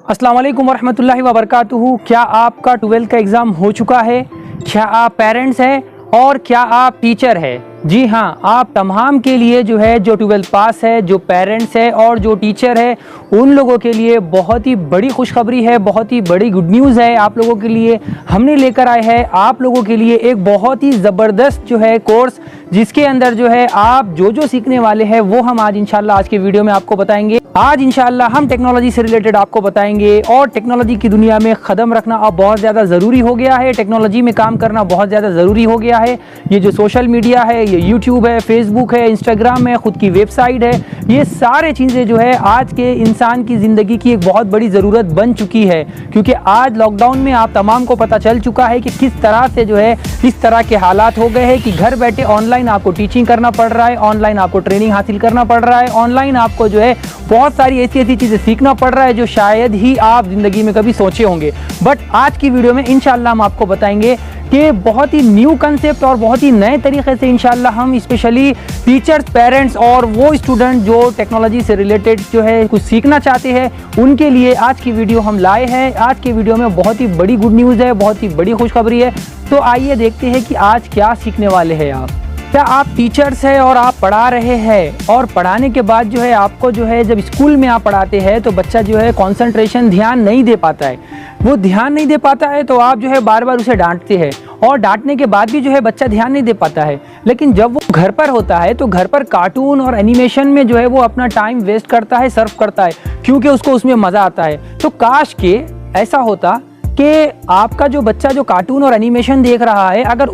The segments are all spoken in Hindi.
अस्सलाम वालेकुम वरहमतुल्लाहि वबरकातुहू। क्या आपका 12th का एग्ज़ाम हो चुका है? क्या आप पेरेंट्स हैं और क्या आप टीचर हैं? जी हाँ, आप तमाम के लिए जो है जो 12th पास है, जो पेरेंट्स है और जो टीचर है, उन लोगों के लिए बहुत ही बड़ी खुशखबरी है, बहुत ही बड़ी गुड न्यूज़ है। आप लोगों के लिए हमने लेकर आए हैं आप लोगों के लिए एक बहुत ही ज़बरदस्त जो है कोर्स, जिसके अंदर जो है आप जो सीखने वाले हैं वो हम आज इंशाल्लाह आज के वीडियो में आपको बताएंगे। आज इंशाल्लाह हम टेक्नोलॉजी से रिलेटेड आपको बताएंगे और टेक्नोलॉजी की दुनिया में कदम रखना अब बहुत ज़्यादा ज़रूरी हो गया है। टेक्नोलॉजी में काम करना बहुत ज़्यादा ज़रूरी हो गया है। ये जो सोशल मीडिया है, ये यूट्यूब है, फेसबुक है, इंस्टाग्राम है, ख़ुद की वेबसाइट है, ये सारे चीज़ें जो है आज के इंसान की ज़िंदगी की एक बहुत बड़ी ज़रूरत बन चुकी है। क्योंकि आज लॉकडाउन में आप तमाम को पता चल चुका है कि किस तरह से जो है इस तरह के हालात हो गए हैं कि घर बैठे ऑनलाइन आपको टीचिंग करना पड़ रहा है, ऑनलाइन आपको ट्रेनिंग हासिल करना पड़ रहा है, ऑनलाइन आपको जो है बहुत सारी ऐसी चीज़ें सीखना पड़ रहा है जो शायद ही आप ज़िंदगी में कभी सोचे होंगे। बट आज की वीडियो में इंशाल्लाह हम आपको बताएंगे कि बहुत ही न्यू कंसेप्ट और बहुत ही नए तरीके से इंशाल्लाह हम स्पेशली टीचर्स, पेरेंट्स और वो स्टूडेंट जो टेक्नोलॉजी से रिलेटेड जो है कुछ सीखना चाहते हैं, उनके लिए आज की वीडियो हम लाए हैं। आज की वीडियो में बहुत ही बड़ी गुड न्यूज़ है, बहुत ही बड़ी खुशखबरी है। तो आइए देखते हैं कि आज क्या सीखने वाले हैं आप। क्या आप टीचर्स हैं और आप पढ़ा रहे हैं और पढ़ाने के बाद जो है आपको जो है जब स्कूल में आप पढ़ाते हैं तो बच्चा जो है कंसंट्रेशन ध्यान नहीं दे पाता है, वो ध्यान नहीं दे पाता है तो आप जो है बार बार उसे डांटते हैं और डांटने के बाद भी जो है बच्चा ध्यान नहीं दे पाता है। लेकिन जब वो घर पर होता है तो घर पर कार्टून और एनिमेशन में जो है वो अपना टाइम वेस्ट करता है, सर्व करता है, क्योंकि उसको उसमें मज़ा आता है। तो काश के ऐसा होता कि आपका जो बच्चा जो कार्टून और एनिमेशन देख रहा है, अगर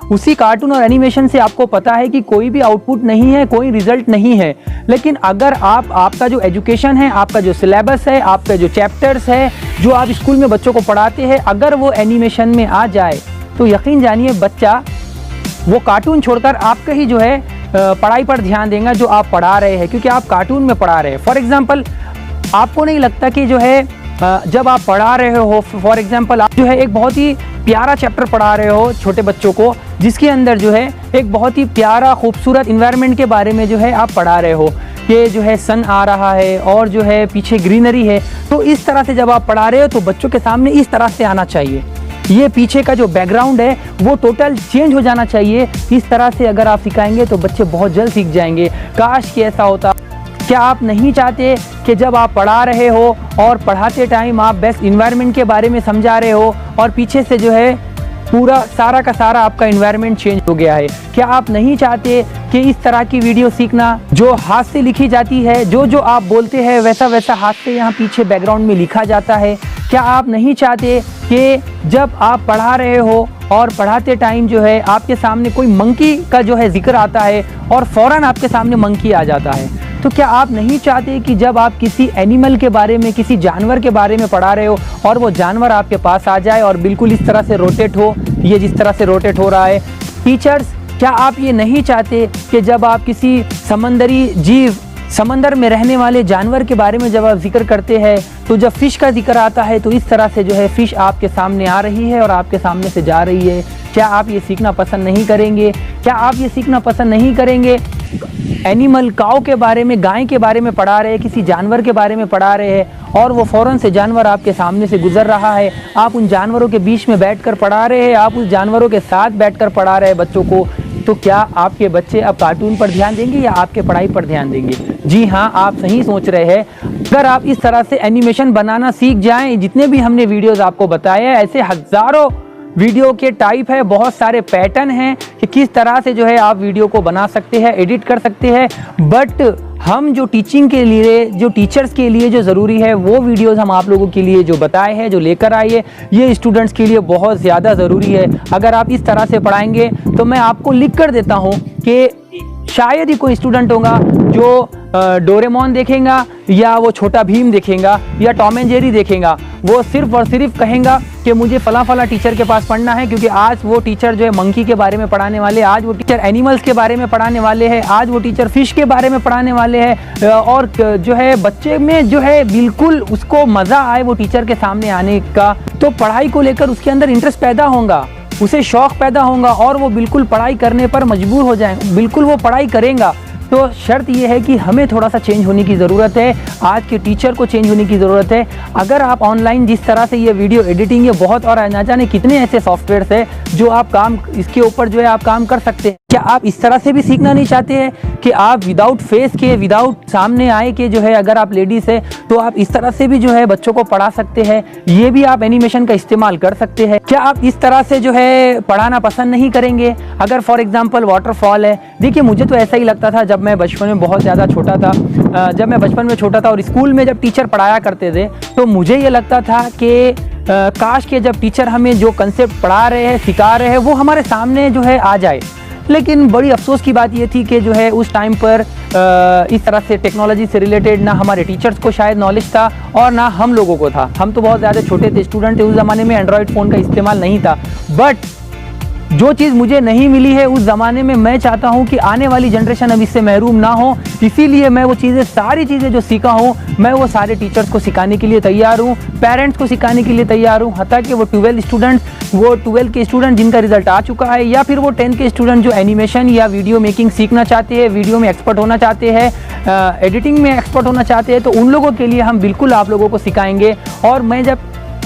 उसी कार्टून और एनिमेशन से आपको पता है कि कोई भी आउटपुट नहीं है, कोई रिजल्ट नहीं है, लेकिन अगर आपका जो एजुकेशन है, आपका जो सिलेबस है, आपका जो चैप्टर्स है जो आप स्कूल में बच्चों को पढ़ाते हैं, अगर वो एनिमेशन में आ जाए तो यकीन जानिए बच्चा वो कार्टून छोड़कर आपका ही जो है पढ़ाई पर ध्यान देगा जो आप पढ़ा रहे हैं, क्योंकि आप कार्टून में पढ़ा रहे हैं। फॉर एग्जाम्पल, आपको नहीं लगता कि जो है जब आप पढ़ा रहे हो, फॉर एग्जाम्पल आप जो है एक बहुत ही प्यारा चैप्टर पढ़ा रहे हो छोटे बच्चों को, जिसके अंदर जो है एक बहुत ही प्यारा खूबसूरत इन्वायरमेंट के बारे में जो है आप पढ़ा रहे हो कि जो है सन आ रहा है और जो है पीछे ग्रीनरी है, तो इस तरह से जब आप पढ़ा रहे हो तो बच्चों के सामने इस तरह से आना चाहिए। ये पीछे का जो बैकग्राउंड है वो टोटल चेंज हो जाना चाहिए। इस तरह से अगर आप सिखाएंगे तो बच्चे बहुत जल्द सीख जाएंगे। काश कि ऐसा होता। क्या आप नहीं चाहते कि जब आप पढ़ा रहे हो और पढ़ाते टाइम आप बेस्ट इन्वायरमेंट के बारे में समझा रहे हो और पीछे से जो है पूरा सारा का सारा आपका इन्वायरमेंट चेंज हो गया है? क्या आप नहीं चाहते कि इस तरह की वीडियो सीखना जो हाथ से लिखी जाती है, जो आप बोलते हैं वैसा वैसा हाथ से यहाँ पीछे बैकग्राउंड में लिखा जाता है? क्या आप नहीं चाहते कि जब आप पढ़ा रहे हो और पढ़ाते टाइम जो है आपके सामने कोई मंकी का जो है जिक्र आता है और फ़ौरन आपके सामने मंकी आ जाता है? तो क्या आप नहीं चाहते कि जब आप किसी एनिमल के बारे में, किसी जानवर के बारे में पढ़ा रहे हो और वो जानवर आपके पास आ जाए और बिल्कुल इस तरह से रोटेट हो, ये जिस तरह से रोटेट हो रहा है? टीचर्स, क्या आप ये नहीं चाहते कि जब आप किसी समंदरी जीव, समंदर में रहने वाले जानवर के बारे में जब आप जिक्र करते हैं तो जब फ़िश का जिक्र आता है तो इस तरह से जो है फ़िश आपके सामने आ रही है और आपके सामने से जा रही है? क्या आप ये सीखना पसंद नहीं करेंगे? क्या आप ये सीखना पसंद नहीं करेंगे? एनिमल, काऊ के बारे में, गाय के बारे में पढ़ा रहे हैं, किसी जानवर के बारे में पढ़ा रहे हैं और वो फ़ौरन से जानवर आपके सामने से गुजर रहा है, आप उन जानवरों के बीच में बैठकर पढ़ा रहे हैं, आप उस जानवरों के साथ बैठकर पढ़ा रहे हैं बच्चों को, तो क्या आपके बच्चे अब कार्टून पर ध्यान देंगे या आपके पढ़ाई पर ध्यान देंगे? जी हाँ, आप सही सोच रहे हैं। अगर आप इस तरह से एनिमेशन बनाना सीख जाएं, जितने भी हमने वीडियोज़ आपको बताए हैं, ऐसे हज़ारों वीडियो के टाइप है, बहुत सारे पैटर्न हैं कि किस तरह से जो है आप वीडियो को बना सकते हैं, एडिट कर सकते हैं। बट हम जो टीचिंग के लिए, जो टीचर्स के लिए जो ज़रूरी है, वो वीडियोज़ हम आप लोगों के लिए जो बताए हैं, जो लेकर आए हैं, ये स्टूडेंट्स के लिए बहुत ज़्यादा ज़रूरी है। अगर आप इस तरह से पढ़ाएंगे तो मैं आपको लिख कर देता हूँ कि शायद ही कोई स्टूडेंट होगा जो डोरेमोन देखेगा या वो छोटा भीम देखेगा या टॉम एंड जेरी देखेगा, वो सिर्फ और सिर्फ कहेगा कि मुझे फला टीचर के पास पढ़ना है, क्योंकि आज वो टीचर जो है मंकी के बारे में पढ़ाने वाले, आज वो टीचर एनिमल्स के बारे में पढ़ाने वाले हैं, आज वो टीचर फिश के बारे में पढ़ाने वाले हैं और जो है बच्चे में जो है बिल्कुल उसको मज़ा आए वो टीचर के सामने आने का, तो पढ़ाई को लेकर उसके अंदर इंटरेस्ट पैदा होगा, उसे शौक़ पैदा होगा और वो बिल्कुल पढ़ाई करने पर मजबूर हो जाएगा, बिल्कुल वो पढ़ाई करेगा। तो शर्त ये है कि हमें थोड़ा सा चेंज होने की ज़रूरत है, आज के टीचर को चेंज होने की ज़रूरत है। अगर आप ऑनलाइन जिस तरह से ये वीडियो एडिटिंग, ये बहुत और ना जाने कितने ऐसे सॉफ्टवेयर्स है जो आप काम इसके ऊपर जो है आप काम कर सकते हैं। क्या आप इस तरह से भी सीखना नहीं चाहते हैं कि आप विदाउट फेस के, विदाउट सामने आए के जो है, अगर आप लेडीज़ है तो आप इस तरह से भी जो है बच्चों को पढ़ा सकते हैं, ये भी आप एनिमेशन का इस्तेमाल कर सकते हैं। क्या आप इस तरह से जो है पढ़ाना पसंद नहीं करेंगे? अगर फॉर एग्जांपल वाटरफॉल है, देखिए मुझे तो ऐसा ही लगता था जब मैं बचपन में बहुत ज़्यादा छोटा था, जब मैं बचपन में छोटा था और स्कूल में जब टीचर पढ़ाया करते थे तो मुझे ये लगता था कि काश के जब टीचर हमें जो कंसेप्ट पढ़ा रहे हैं, सिखा रहे हैं, वो हमारे सामने जो है आ जाए। लेकिन बड़ी अफसोस की बात ये थी कि जो है उस टाइम पर इस तरह से टेक्नोलॉजी से रिलेटेड ना हमारे टीचर्स को शायद नॉलेज था और ना हम लोगों को था। हम तो बहुत ज़्यादा छोटे थे, स्टूडेंट थे, उस ज़माने में एंड्रॉयड फ़ोन का इस्तेमाल नहीं था। बट जो चीज़ मुझे नहीं मिली है उस ज़माने में, मैं चाहता हूँ कि आने वाली जनरेशन अब इससे महरूम ना हो। इसीलिए मैं वो चीज़ें, सारी चीज़ें जो सीखा हूँ, मैं वो सारे टीचर्स को सिखाने के लिए तैयार हूँ, पेरेंट्स को सिखाने के लिए तैयार हूँ। हत्ता कि वो 12 के स्टूडेंट जिनका रिजल्ट आ चुका है, या फिर वो 10 के स्टूडेंट जो एनिमेशन या वीडियो मेकिंग सीखना चाहते हैं, वीडियो में एक्सपर्ट होना चाहते हैं, एडिटिंग में एक्सपर्ट होना चाहते हैं, तो उन लोगों के लिए हम बिल्कुल आप लोगों को सिखाएंगे।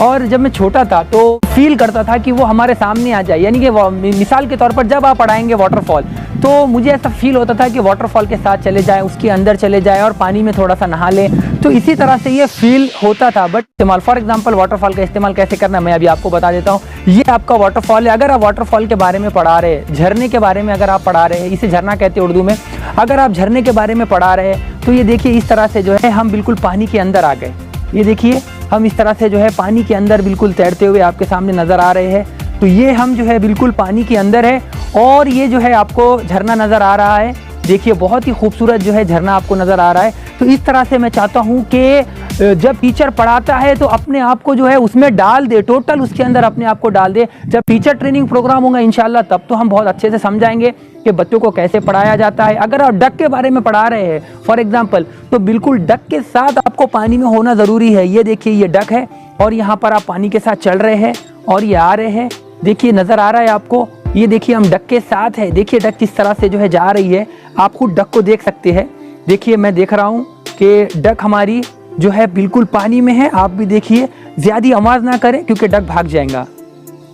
और जब मैं छोटा था तो फील करता था कि वो हमारे सामने आ जाए, यानी कि मिसाल के तौर पर जब आप पढ़ाएंगे वाटरफॉल, तो मुझे ऐसा फील होता था कि वाटरफॉल के साथ चले जाए, उसके अंदर चले जाए और पानी में थोड़ा सा नहा लें, तो इसी तरह से ये फील होता था। बट इस्तेमाल, फॉर एग्जांपल वाटरफॉल का इस्तेमाल कैसे करना मैं अभी आपको बता देता हूँ। ये आपका वाटरफॉल है। अगर आप वाटरफॉल के बारे में पढ़ा रहे हैं, झरने के बारे में अगर आप पढ़ा रहे हैं, इसे झरना कहते हैं उर्दू में, अगर आप झरने के बारे में पढ़ा रहे हैं तो ये देखिए इस तरह से जो है हम बिल्कुल पानी के अंदर आ गए। ये देखिए हम इस तरह से जो है पानी के अंदर बिल्कुल तैरते हुए आपके सामने नज़र आ रहे हैं। तो ये हम जो है बिल्कुल पानी के अंदर है और ये जो है आपको झरना नज़र आ रहा है। देखिए बहुत ही खूबसूरत जो है झरना आपको नज़र आ रहा है। तो इस तरह से मैं चाहता हूँ कि जब टीचर पढ़ाता है तो अपने आप को जो है उसमें डाल दे, टोटल उसके अंदर अपने आप को डाल दे। जब टीचर ट्रेनिंग प्रोग्राम होगा इंशाल्लाह, तब तो हम बहुत अच्छे से समझाएंगे कि बच्चों को कैसे पढ़ाया जाता है। अगर आप डक के बारे में पढ़ा रहे हैं फॉर एग्जांपल, तो बिल्कुल डक के साथ आपको पानी में होना ज़रूरी है। ये देखिए ये डक है और यहाँ पर आप पानी के साथ चल रहे हैं और ये आ रहे हैं, देखिए नज़र आ रहा है आपको। ये देखिए हम डक के साथ है, देखिए डक किस तरह से जो है जा रही है, आप खुद डक को देख सकते हैं। देखिए मैं देख रहा हूँ कि डक हमारी जो है बिल्कुल पानी में है, आप भी देखिए। ज़्यादा आवाज़ ना करें क्योंकि डक भाग जाएगा।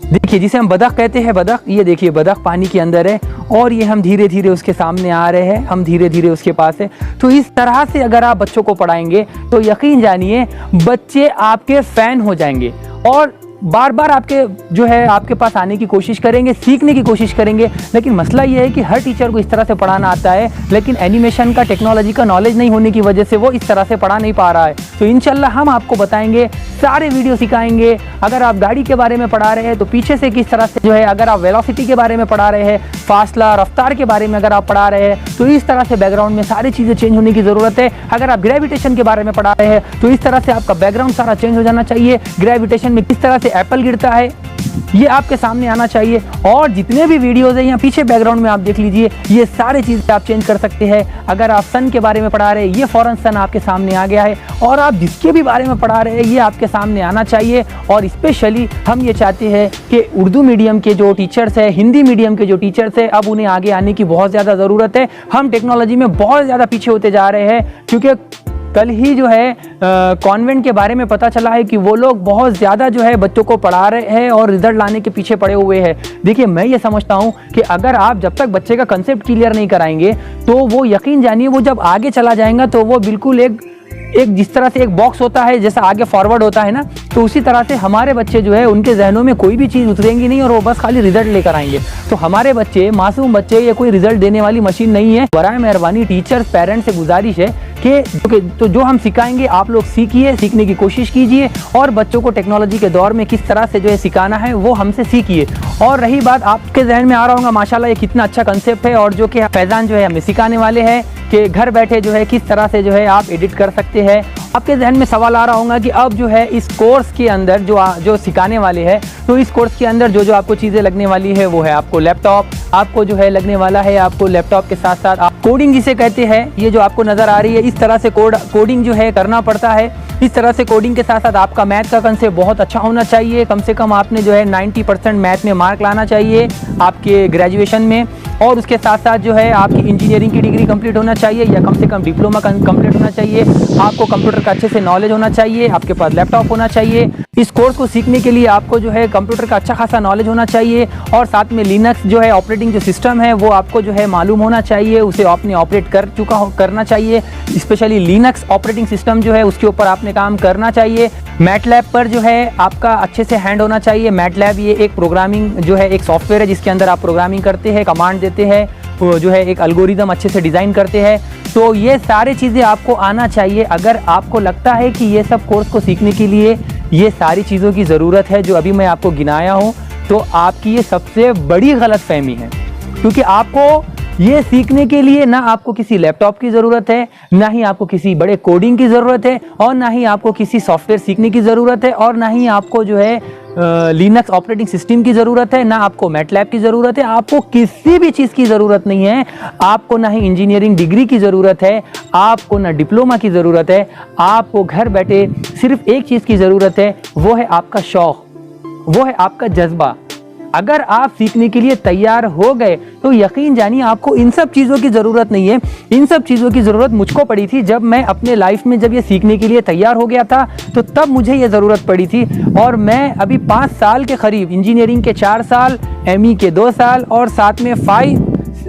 देखिए जिसे हम बदख कहते हैं, बदख, ये देखिए बदख पानी के अंदर है और ये हम धीरे धीरे उसके सामने आ रहे हैं, हम धीरे धीरे उसके पास है। तो इस तरह से अगर आप बच्चों को पढ़ाएंगे तो यकीन जानिए बच्चे आपके फ़ैन हो जाएंगे और बार बार आपके जो है आपके पास आने की कोशिश करेंगे, सीखने की कोशिश करेंगे। लेकिन मसला ये है कि हर टीचर को इस तरह से पढ़ाना आता है, लेकिन एनिमेशन का, टेक्नोलॉजी का नॉलेज नहीं होने की वजह से वो इस तरह से पढ़ा नहीं पा रहा है। तो इंशाल्लाह हम आपको बताएंगे, सारे वीडियो सिखाएंगे। अगर आप गाड़ी के बारे में पढ़ा रहे हैं तो पीछे से किस तरह से जो है, अगर आप वेलोसिटी के बारे में पढ़ा रहे हैं, फासला, रफ्तार के बारे में अगर आप पढ़ा रहे हैं, तो इस तरह से बैकग्राउंड में सारी चीज़ें चेंज होने की ज़रूरत है। अगर आप ग्रेविटेशन के बारे में पढ़ा रहे हैं तो इस तरह से आपका बैकग्राउंड सारा चेंज हो जाना चाहिए। ग्रेविटेशन में किस तरह से एप्पल गिरता है ये आपके सामने आना चाहिए। और जितने भी वीडियोस हैं यहाँ पीछे बैकग्राउंड में आप देख लीजिए, ये सारी चीज़ें आप चेंज कर सकते हैं। अगर आप सन के बारे में पढ़ा रहे हैं, ये फ़ौरन सन आपके सामने आ गया है। और आप जिसके भी बारे में पढ़ा रहे हैं ये आपके सामने आना चाहिए। और स्पेशली हम ये चाहते हैं कि उर्दू मीडियम के जो टीचर्स हैं, हिंदी मीडियम के जो टीचर्स हैं, अब उन्हें आगे आने की बहुत ज़्यादा ज़रूरत है। हम टेक्नोलॉजी में बहुत ज़्यादा पीछे होते जा रहे हैं, क्योंकि कल ही जो है कॉन्वेंट के बारे में पता चला है कि वो लोग बहुत ज़्यादा जो है बच्चों को पढ़ा रहे हैं और रिजल्ट लाने के पीछे पड़े हुए हैं। देखिए मैं ये समझता हूँ कि अगर आप जब तक बच्चे का कंसेप्ट क्लियर नहीं कराएंगे तो वो यकीन जानिए वो जब आगे चला जाएगा तो वो बिल्कुल एक जिस तरह से एक बॉक्स होता है, जैसा आगे फॉरवर्ड होता है ना, तो उसी तरह से हमारे बच्चे जो है उनके जहनों में कोई भी चीज़ उतरेंगी नहीं और वो बस खाली रिजल्ट लेकर आएंगे। तो हमारे बच्चे, मासूम बच्चे, ये कोई रिजल्ट देने वाली मशीन नहीं है। बराए मेहरबानी टीचर्स, पेरेंट्स से गुजारिश है कि तो जो हम सिखाएंगे आप लोग सीखिए, सीखने की कोशिश कीजिए और बच्चों को टेक्नोलॉजी के दौर में किस तरह से जो है सिखाना है वो हमसे सीखिए। और रही बात, आपके जहन में आ रहा होगा माशाल्लाह ये कितना अच्छा कंसेप्ट है, और जो कि फैज़ान जो है हमें सिखाने वाले हैं कि घर बैठे जो है किस तरह से जो है आप एडिट कर सकते हैं। आपके जहन में सवाल आ रहा होगा कि अब जो है इस कोर्स के अंदर जो सिखाने वाले हैं, तो इस कोर्स के अंदर जो आपको चीज़ें लगने वाली है वो है आपको लैपटॉप, आपको जो है लगने वाला है आपको लैपटॉप के साथ साथ आप कोडिंग जिसे कहते हैं, ये जो आपको नज़र आ रही है इस तरह से कोडिंग जो है करना पड़ता है। इस तरह से कोडिंग के साथ साथ आपका मैथ का कंसेप्ट बहुत अच्छा होना चाहिए। कम से कम आपने जो है 90% मैथ में मार्क लाना चाहिए आपके ग्रेजुएशन में। और उसके साथ साथ जो है आपकी इंजीनियरिंग की डिग्री कंप्लीट होना चाहिए या कम से कम डिप्लोमा कंप्लीट होना चाहिए। आपको कंप्यूटर का अच्छे से नॉलेज होना चाहिए, आपके पास लैपटॉप होना चाहिए। इस कोर्स को सीखने के लिए आपको जो है कंप्यूटर का अच्छा खासा नॉलेज होना चाहिए और साथ में लिनक्स जो है ऑपरेटिंग जो सिस्टम है वो आपको जो है मालूम होना चाहिए, उसे आपने ऑपरेट करना चाहिए। स्पेशली लिनक्स ऑपरेटिंग सिस्टम जो है उसके ऊपर आपने काम करना चाहिए। मैटलैब पर जो है आपका अच्छे से हैंड होना चाहिए। मैटलैब ये एक प्रोग्रामिंग जो है एक सॉफ्टवेयर है जिसके अंदर आप प्रोग्रामिंग करते हैं, कमांड देते हैं, जो है एक एल्गोरिदम अच्छे से डिज़ाइन करते हैं। तो ये सारी चीज़ें आपको आना चाहिए। अगर आपको लगता है कि ये सब कोर्स को सीखने के लिए ये सारी चीज़ों की ज़रूरत है जो अभी मैं आपको गिनाया हूँ, तो आपकी ये सबसे बड़ी गलतफहमी है। क्योंकि आपको ये सीखने के लिए ना आपको किसी लैपटॉप की ज़रूरत है, ना ही आपको किसी बड़े कोडिंग की ज़रूरत है, और ना ही आपको किसी सॉफ्टवेयर सीखने की ज़रूरत है, और ना ही आपको जो है लिनक्स ऑपरेटिंग सिस्टम की ज़रूरत है, ना आपको मैटलैब की ज़रूरत है। आपको किसी भी चीज़ की ज़रूरत नहीं है। आपको ना ही इंजीनियरिंग डिग्री की ज़रूरत है, आपको ना डिप्लोमा की ज़रूरत है। आपको घर बैठे सिर्फ एक चीज़ की ज़रूरत है, वो है आपका शौक़, वो है आपका जज्बा। अगर आप सीखने के लिए तैयार हो गए तो यकीन जानिए आपको इन सब चीज़ों की ज़रूरत नहीं है। इन सब चीज़ों की ज़रूरत मुझको पड़ी थी जब मैं अपने लाइफ में जब ये सीखने के लिए तैयार हो गया था, तो तब मुझे ये ज़रूरत पड़ी थी। और मैं अभी 5 साल के करीब, इंजीनियरिंग के 4 साल, एमई के 2 साल और साथ में 5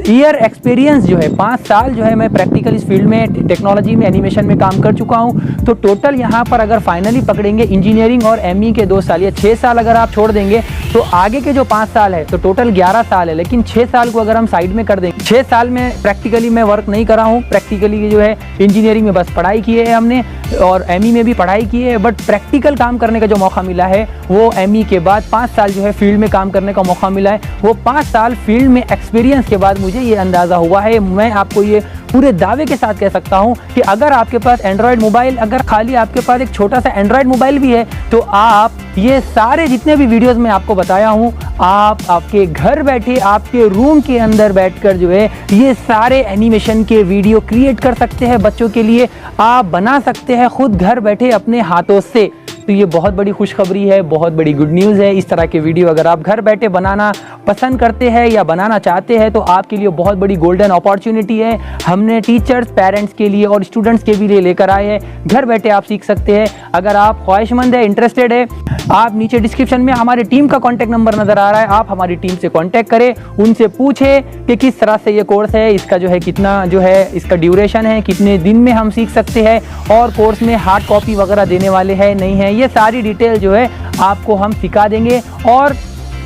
ईयर एक्सपीरियंस जो है 5 साल जो है मैं प्रैक्टिकल इस फील्ड में टेक्नोलॉजी में एनिमेशन में काम कर चुका हूं। तो टोटल यहाँ पर अगर फाइनली पकड़ेंगे इंजीनियरिंग और एमई के 2 साल या 6 साल अगर आप छोड़ देंगे तो आगे के जो 5 साल है तो टोटल 11 साल है। लेकिन 6 साल को अगर हम साइड में कर देंगे, 6 साल में प्रैक्टिकली मैं वर्क नहीं करा हूँ। प्रैक्टिकली जो है इंजीनियरिंग में बस पढ़ाई की है हमने और एमई में भी पढ़ाई की है, बट प्रैक्टिकल काम करने का जो मौका मिला है वो एमई के बाद 5 साल जो है फील्ड में काम करने का मौका मिला है। वो 5 साल फील्ड में एक्सपीरियंस के बाद मुझे ये अंदाज़ा हुआ है, मैं आपको ये पूरे दावे के साथ कह सकता हूं कि अगर आपके पास एंड्रॉयड मोबाइल, अगर खाली आपके पास एक छोटा सा एंड्रॉयड मोबाइल भी है, तो आप ये सारे जितने भी वीडियोस मैं आपको बताया हूं, आप आपके घर बैठे आपके रूम के अंदर बैठकर जो है ये सारे एनिमेशन के वीडियो क्रिएट कर सकते हैं। बच्चों के लिए आप बना सकते हैं खुद घर बैठे अपने हाथों से। तो ये बहुत बड़ी खुशखबरी है, बहुत बड़ी गुड न्यूज़ है। इस तरह के वीडियो अगर आप घर बैठे बनाना पसंद करते हैं या बनाना चाहते हैं तो आपके लिए बहुत बड़ी गोल्डन अपॉर्चुनिटी है। हमने टीचर्स, पेरेंट्स के लिए और स्टूडेंट्स के भी लिए लेकर आए हैं। घर बैठे आप सीख सकते हैं। अगर आप ख्वाहिशमंद है, इंटरेस्टेड है, आप नीचे डिस्क्रिप्शन में हमारी टीम का कॉन्टैक्ट नंबर नज़र आ रहा है, आप हमारी टीम से कॉन्टैक्ट करें, उनसे पूछें कि किस तरह से ये कोर्स है, इसका जो है कितना जो है इसका ड्यूरेशन है, कितने दिन में हम सीख सकते हैं, और कोर्स में हार्ड कॉपी वगैरह देने वाले हैं नहीं है, ये सारी डिटेल जो है आपको हम सिखा देंगे। और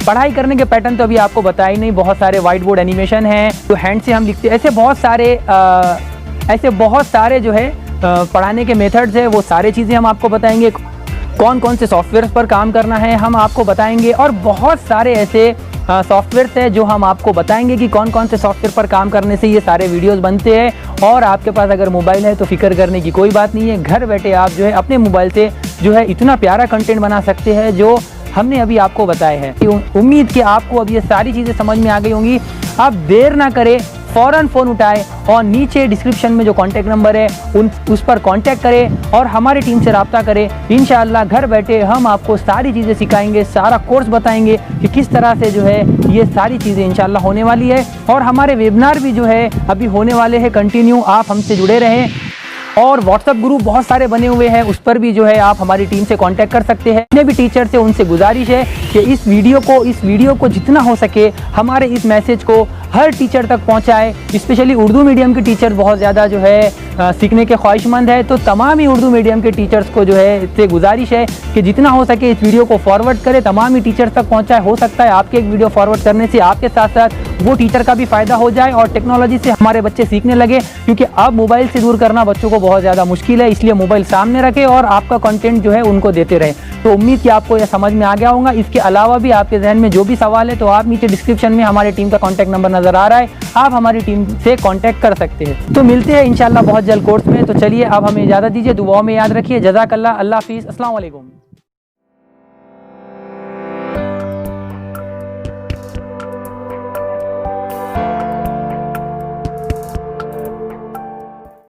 पढ़ाई करने के पैटर्न तो अभी आपको बताया नहीं, बहुत सारे वाइट बोर्ड एनिमेशन हैं तो हैंड से हम लिखते हैं, ऐसे बहुत सारे जो है पढ़ाने के मेथड्स है, वो सारे चीज़ें हम आपको बताएंगे। कौन कौन से सॉफ्टवेयर पर काम करना है हम आपको बताएंगे, और बहुत सारे ऐसे सॉफ्टवेयर्स है जो हम आपको बताएंगे कि कौन कौन से सॉफ्टवेयर पर काम करने से ये सारे वीडियोस बनते हैं। और आपके पास अगर मोबाइल है तो फिक्र करने की कोई बात नहीं है, घर बैठे आप जो है अपने मोबाइल से जो है इतना प्यारा कंटेंट बना सकते हैं जो हमने अभी आपको बताया है। उम्मीद कि आपको अब ये सारी चीज़ें समझ में आ गई होंगी। आप देर ना करें, फ़ौरन फ़ोन उठाएं और नीचे डिस्क्रिप्शन में जो कॉन्टैक्ट नंबर है उस पर कॉन्टैक्ट करें और हमारी टीम से रब्ता करें। इंशाअल्लाह घर बैठे हम आपको सारी चीज़ें सिखाएंगे, सारा कोर्स बताएंगे कि किस तरह से जो है ये सारी चीज़ें इंशाअल्लाह होने वाली है। और हमारे वेबिनार भी जो है अभी होने वाले हैं कंटिन्यू, आप हमसे जुड़े रहें। और व्हाट्सएप ग्रुप बहुत सारे बने हुए हैं, उस पर भी जो है आप हमारी टीम से कांटेक्ट कर सकते हैं। जितने भी टीचर से उनसे गुजारिश है कि इस वीडियो को जितना हो सके हमारे इस मैसेज को हर टीचर तक पहुंचाए। स्पेशली उर्दू मीडियम के टीचर बहुत ज़्यादा जो है सीखने के ख्वाहिशमंद है, तो तमाम ही उर्दू मीडियम के टीचर्स को जो है इससे गुजारिश है कि जितना हो सके इस वीडियो को फॉरवर्ड करें, तमाम ही टीचर्स तक पहुँचाए। हो सकता है आपके एक वीडियो फॉरवर्ड करने से आपके साथ साथ वो टीचर का भी फ़ायदा हो जाए और टेक्नोलॉजी से हमारे बच्चे सीखने लगे, क्योंकि अब मोबाइल से दूर करना बच्चों को बहुत ज़्यादा मुश्किल है। इसलिए मोबाइल सामने रखें और आपका कंटेंट जो है उनको देते रहें। तो उम्मीद कि आपको यह समझ में आ गया होगा। इसके अलावा भी आपके जहन में जो भी सवाल है तो आप नीचे डिस्क्रिप्शन में हमारी टीम का कॉन्टैक्ट नंबर नज़र आ रहा है, आप हमारी टीम से कॉन्टैक्ट कर सकते हैं। तो मिलते हैं इंशाल्लाह बहुत जल्द कोर्स में। तो चलिए अब हमें इजाज़त दीजिए, दुआओं में याद रखिए। जज़ाकल्लाह, अल्लाह हाफिज़, अस्सलाम वालेकुम।